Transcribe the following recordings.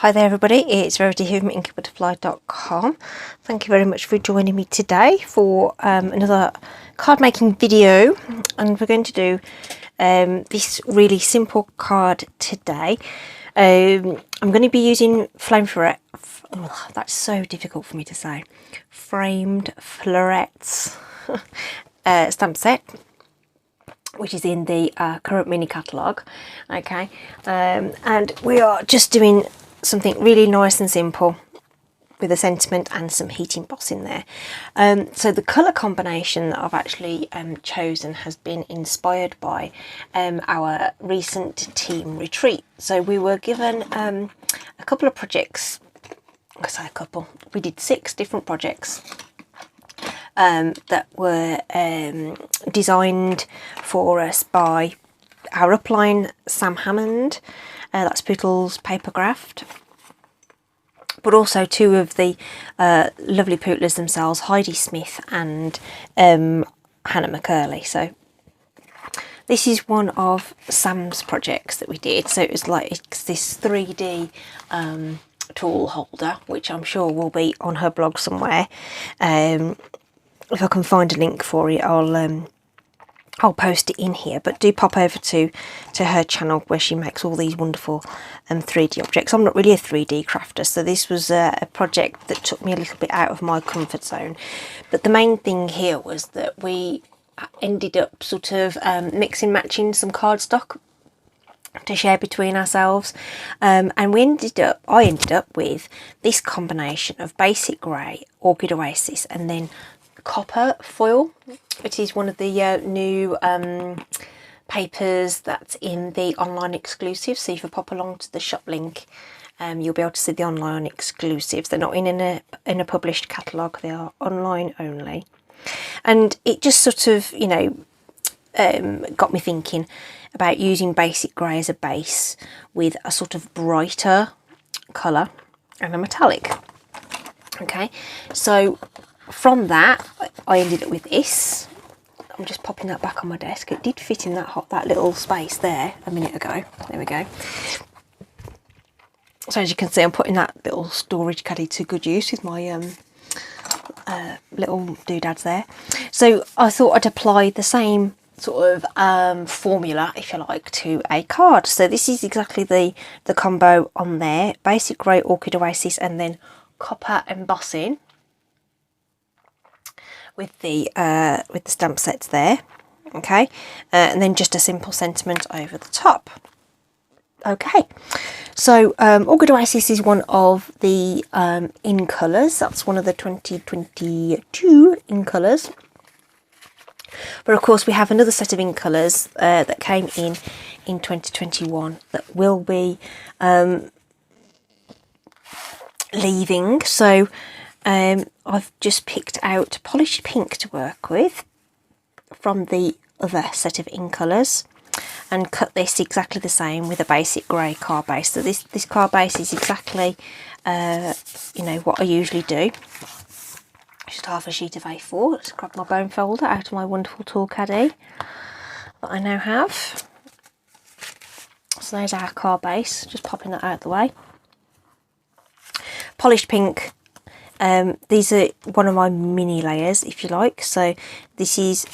Hi there everybody, it's Verity here from inkybutterfly.com. Thank you very much for joining me today for another card making video, and we're going to do this really simple card today. I'm going to be using that's so difficult for me to say, framed florets stamp set, which is in the current mini catalogue. Okay, and we are just doing something really nice and simple with a sentiment and some heat emboss in there. So the colour combination that I've actually chosen has been inspired by our recent team retreat. So we were given a couple of projects. I say a couple, we did 6 different projects that were designed for us by our upline Sam Hammond, that's Pootle's Papercraft, but also 2 of the lovely Pootlers themselves, Heidi Smith and Hannah McCurley. So this is one of Sam's projects that we did. So it was like it's this 3D tool holder, which I'm sure will be on her blog somewhere. If I can find a link for it, I'll post it in here, but do pop over to her channel where she makes all these wonderful 3D objects. I'm not really a 3D crafter, so this was a project that took me a little bit out of my comfort zone. But the main thing here was that we ended up sort of mixing matching some cardstock to share between ourselves, and I ended up with this combination of basic grey, Orchid Oasis, and then copper foil, which is one of the new papers that's in the online exclusive. So if you pop along to the shop link, you'll be able to see the online exclusives. They're not in a published catalogue, they are online only. And it just sort of, you know, got me thinking about using basic grey as a base with a sort of brighter colour and a metallic. Okay, so from that I ended up with this. I'm just popping that back on my desk. It did fit in that little space there a minute ago. There we go. So as you can see, I'm putting that little storage caddy to good use with my little doodads there. So I thought I'd apply the same sort of formula, if you like, to a card. So this is exactly the combo on there: basic grey, Orchid Oasis, and then copper embossing with the stamp sets there. Okay, and then just a simple sentiment over the top. Okay, so Orchid Oasis is one of the in colours. That's one of the 2022 in colours. But of course we have another set of in colours that came in 2021 that will be leaving. So I've just picked out polished pink to work with from the other set of in colours and cut this exactly the same with a basic grey card base. So this card base is exactly you know, what I usually do. Just half a sheet of A4. Let's grab my bone folder out of my wonderful tool caddy that I now have. So there's our card base, just popping that out of the way. Polished pink. These are one of my mini layers, if you like. So this is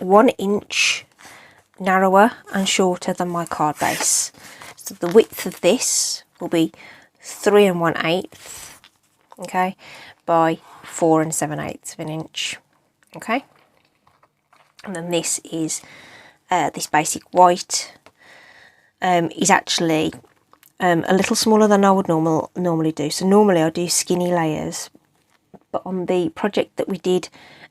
1 inch narrower and shorter than my card base. So the width of this will be 3 1/8, okay, by 4 7/8 of an inch. Okay, and then this is this basic white is actually a little smaller than I would normally do. So normally I do skinny layers, but on the project that we did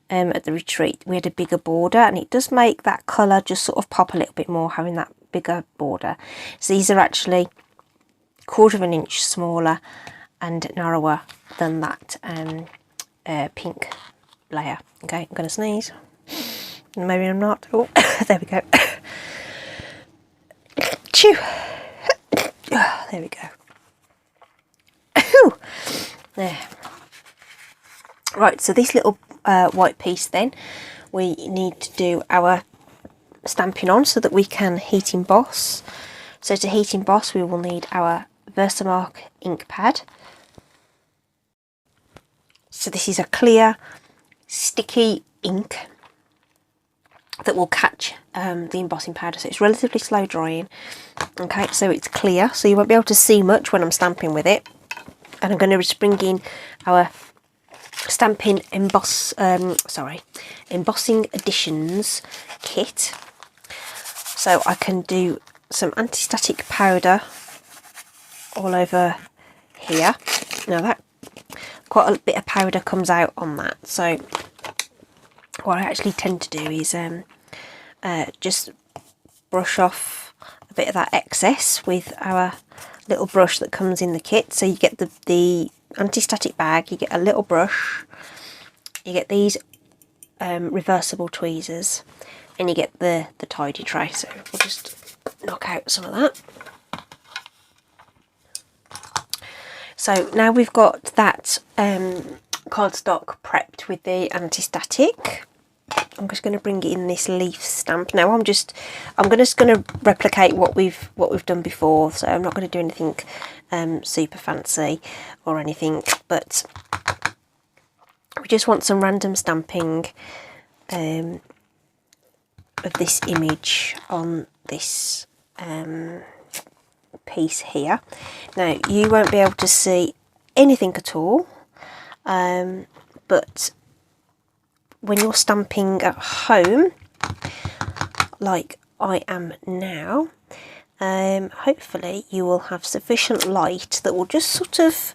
at the retreat, we had a bigger border, and it does make that colour just sort of pop a little bit more having that bigger border. So these are actually 1/4 of an inch smaller and narrower than that pink layer. Okay, I'm going to sneeze. Maybe I'm not. Oh, there we go. Chew. There we go. There. Right, so this little white piece then, we need to do our stamping on so that we can heat emboss. So to heat emboss, we will need our Versamark ink pad. So this is a clear, sticky ink that will catch the embossing powder, so it's relatively slow drying. Okay, so it's clear, so you won't be able to see much when I'm stamping with it. And I'm going to just bring in our Stampin' Embossing Editions kit, so I can do some anti-static powder all over here. Now that quite a bit of powder comes out on that, so what I actually tend to do is just brush off a bit of that excess with our little brush that comes in the kit. So you get the anti-static bag, you get a little brush, you get these reversible tweezers, and you get the tidy tray. So we'll just knock out some of that. So now we've got that cardstock prepped with the anti-static. I'm just going to bring in this leaf stamp. Now I'm just going to replicate what we've done before. So I'm not going to do anything super fancy or anything, but we just want some random stamping of this image on this piece here. Now you won't be able to see anything at all, but when you're stamping at home like I am now, hopefully you will have sufficient light that will just sort of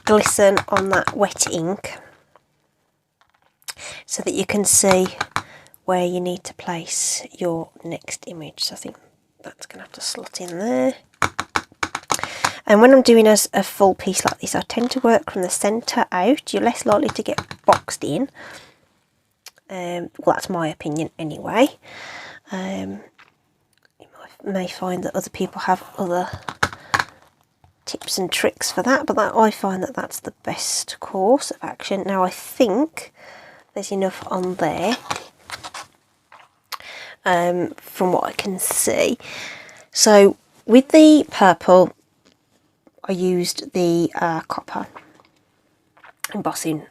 glisten on that wet ink so that you can see where you need to place your next image. So I think that's going to have to slot in there. And when I'm doing a full piece like this, I tend to work from the centre out. You're less likely to get boxed in. Well, that's my opinion anyway. You may find that other people have other tips and tricks for that, but I find that that's the best course of action. Now I think there's enough on there from what I can see. So with the purple, I used the copper embossing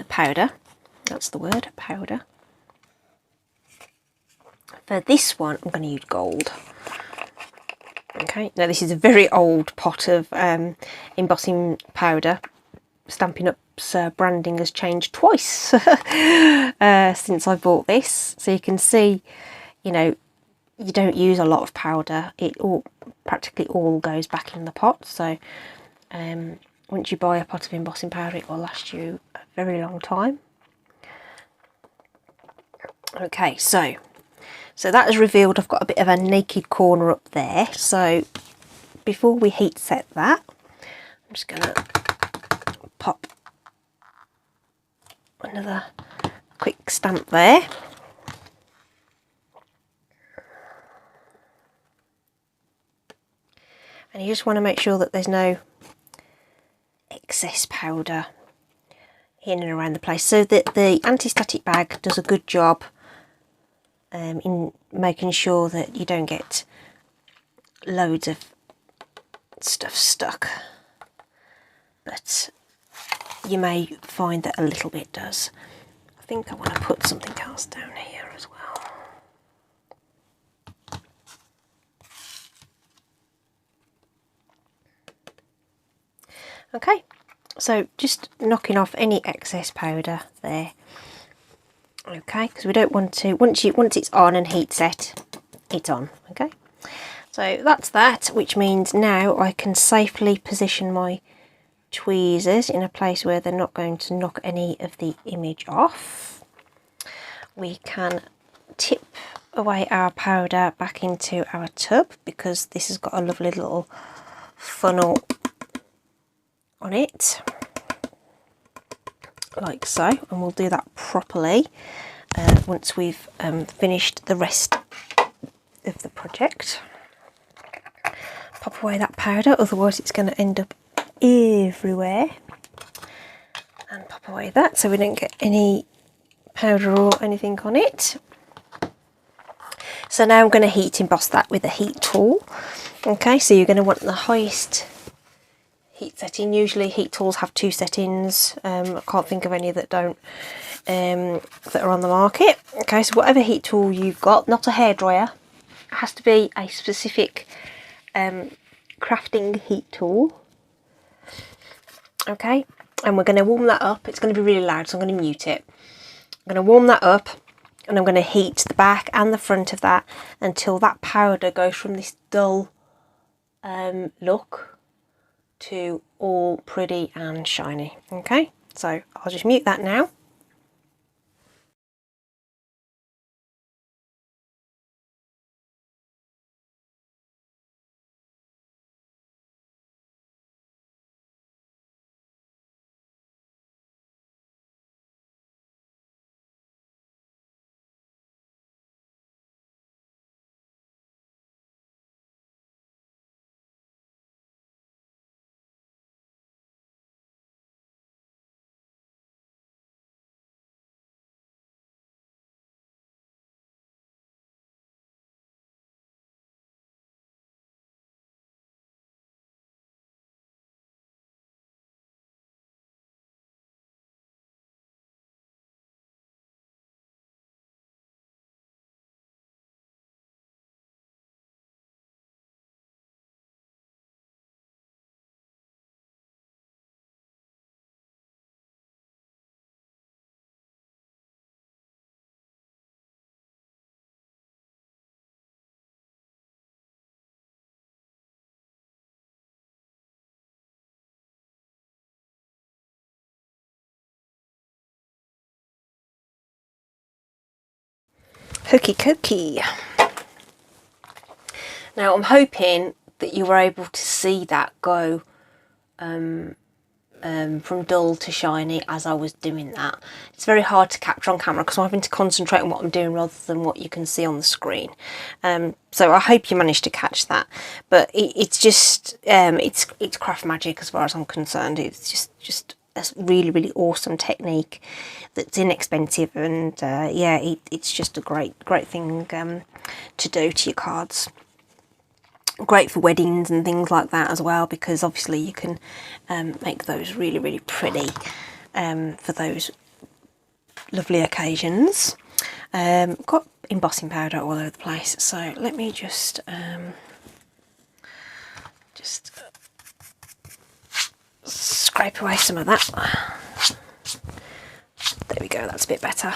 powder. That's the word, powder. For this one, I'm going to use gold. Okay, now this is a very old pot of embossing powder. Stampin' Up's branding has changed twice since I bought this. So you can see, you know, you don't use a lot of powder. It practically all goes back in the pot. So once you buy a pot of embossing powder, it will last you a very long time. Okay, so that is revealed. I've got a bit of a naked corner up there. So before we heat set that, I'm just going to pop another quick stamp there. And you just want to make sure that there's no excess powder in and around the place, so that the anti-static bag does a good job in making sure that you don't get loads of stuff stuck. But you may find that a little bit does. I think I want to put something else down here as well. Okay, so just knocking off any excess powder there. Okay, because we don't want to, once it's on and heat set, it's on. Okay, so that's that, which means now I can safely position my tweezers in a place where they're not going to knock any of the image off. We can tip away our powder back into our tub, because this has got a lovely little funnel on it, like so, and we'll do that properly once we've finished the rest of the project. Pop away that powder, otherwise it's going to end up everywhere, and pop away that so we don't get any powder or anything on it. So So now I'm going to heat emboss that with a heat tool. Okay, so you're going to want the highest heat setting. Usually heat tools have 2 settings. I can't think of any that don't, that are on the market. Okay, so whatever heat tool you've got, not a hairdryer, it has to be a specific crafting heat tool. Okay, and we're going to warm that up. It's going to be really loud, so I'm going to mute it. I'm going to warm that up, and I'm going to heat the back and the front of that until that powder goes from this dull look to all pretty and shiny. Okay, so I'll just mute that now. Hooky cookie. Now I'm hoping that you were able to see that go from dull to shiny as I was doing that. It's very hard to capture on camera because I'm having to concentrate on what I'm doing rather than what you can see on the screen. So I hope you managed to catch that. But it's just it's craft magic as far as I'm concerned. It's just a really awesome technique that's inexpensive, and yeah, it's just a great thing to do to your cards. Great for weddings and things like that as well, because obviously you can make those really pretty for those lovely occasions. Got embossing powder all over the place, so let me just scrape away some of that. There we go, that's a bit better.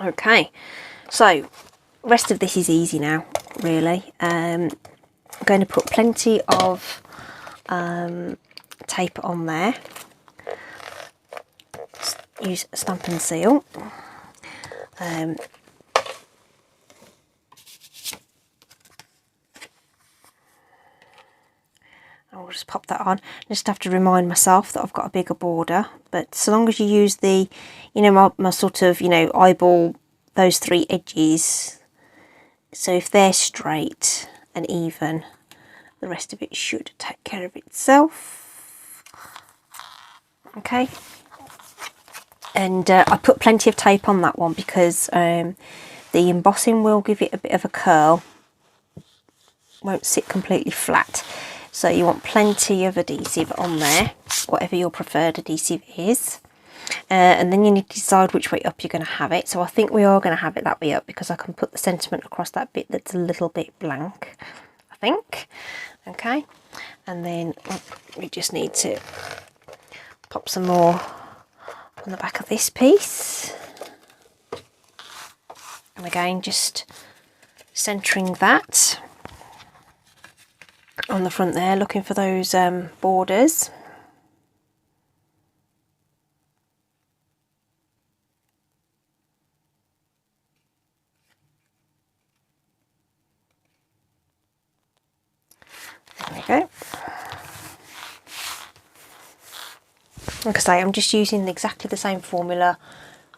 Okay, so rest of this is easy now, really. I'm going to put plenty of tape on there. Use Stampin' Seal. I'll just pop that on. Just have to remind myself that I've got a bigger border, but so long as you use the, you know, my sort of, you know, eyeball those 3 edges, so if they're straight and even, the rest of it should take care of itself. Okay, and I put plenty of tape on that one because the embossing will give it a bit of a curl, won't sit completely flat. So you want plenty of adhesive on there, whatever your preferred adhesive is. And then you need to decide which way up you're going to have it. So I think we are going to have it that way up because I can put the sentiment across that bit that's a little bit blank, I think. Okay, and then we just need to pop some more on the back of this piece. And again, just centering that on the front there, looking for those borders. There we go. Like I say, I'm just using exactly the same formula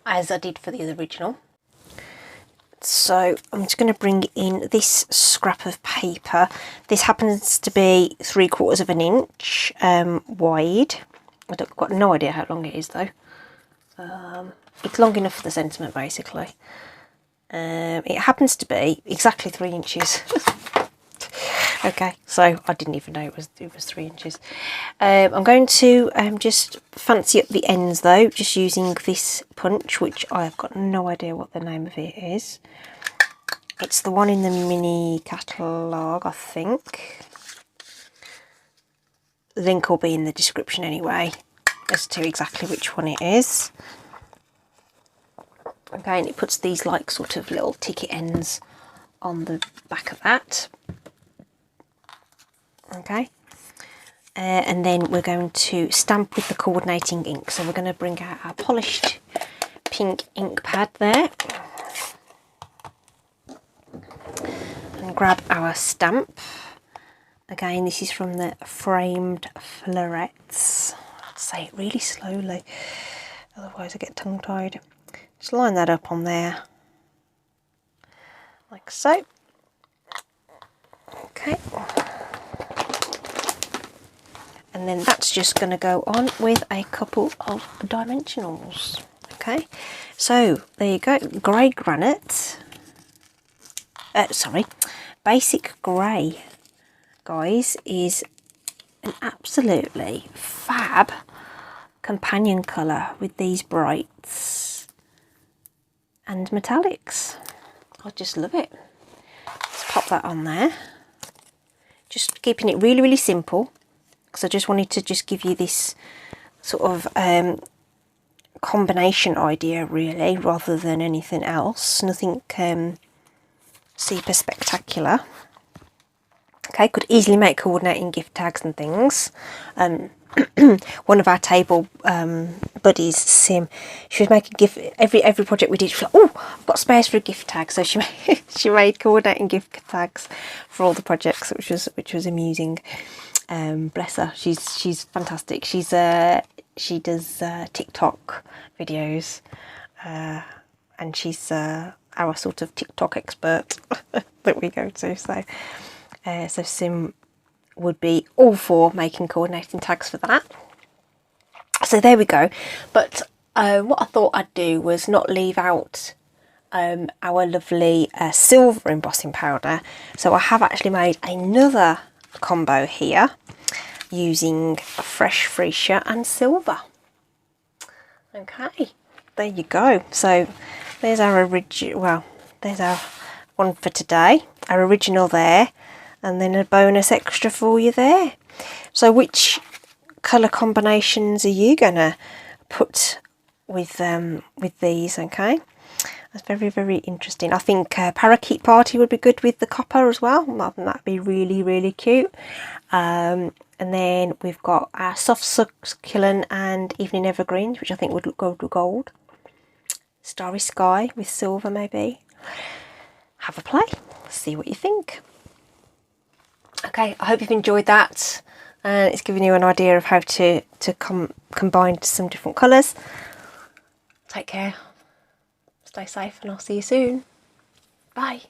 as I did for the original. So I'm just going to bring in this scrap of paper. This happens to be 3/4 of an inch wide. I've got no idea how long it is though. It's long enough for the sentiment basically. It happens to be exactly 3 inches. Okay, so I didn't even know it was 3 inches. I'm going to just fancy up the ends though, just using this punch, which I've got no idea what the name of it is. It's the one in the mini catalogue, I think. The link will be in the description anyway, as to exactly which one it is. Okay, and it puts these like sort of little ticket ends on the back of that. Okay, and then we're going to stamp with the coordinating ink. So we're going to bring out our polished pink ink pad there and grab our stamp. Again, this is from the Framed Florets. I'll say it really slowly, otherwise I get tongue-tied. Just line that up on there, like so. Okay. And then that's just going to go on with a couple of dimensionals. Okay, so there you go. Grey granite. Basic grey, guys, is an absolutely fab companion colour with these brights and metallics. I just love it. Let's pop that on there. Just keeping it really, really simple, because I just wanted to just give you this sort of combination idea really, rather than anything else. Nothing super spectacular. Okay, could easily make coordinating gift tags and things. One of our table buddies, Sim, she was making gift every project we did. She was like, "Oh, I've got space for a gift tag," so she made coordinating gift tags for all the projects, which was amusing. Bless her, she's fantastic. She does TikTok videos, and she's our sort of TikTok expert that we go to. So Sim would be all for making coordinating tags for that. So there we go. But what I thought I'd do was not leave out our lovely silver embossing powder. So I have actually made another combo here using fresh freesia and silver. Okay, there you go. So there's our original, well, there's our one for today, our original there, and then a bonus extra for you there. So which colour combinations are you gonna put with these? Okay, that's very, very interesting. I think Parakeet Party would be good with the copper as well. I think that'd be really, really cute. And then we've got our Soft Succulent and Evening Evergreens, which I think would go to gold. Starry Sky with silver maybe. Have a play, see what you think. Okay, I hope you've enjoyed that. It's given you an idea of how to combine some different colours. Take care, stay safe, and I'll see you soon. Bye.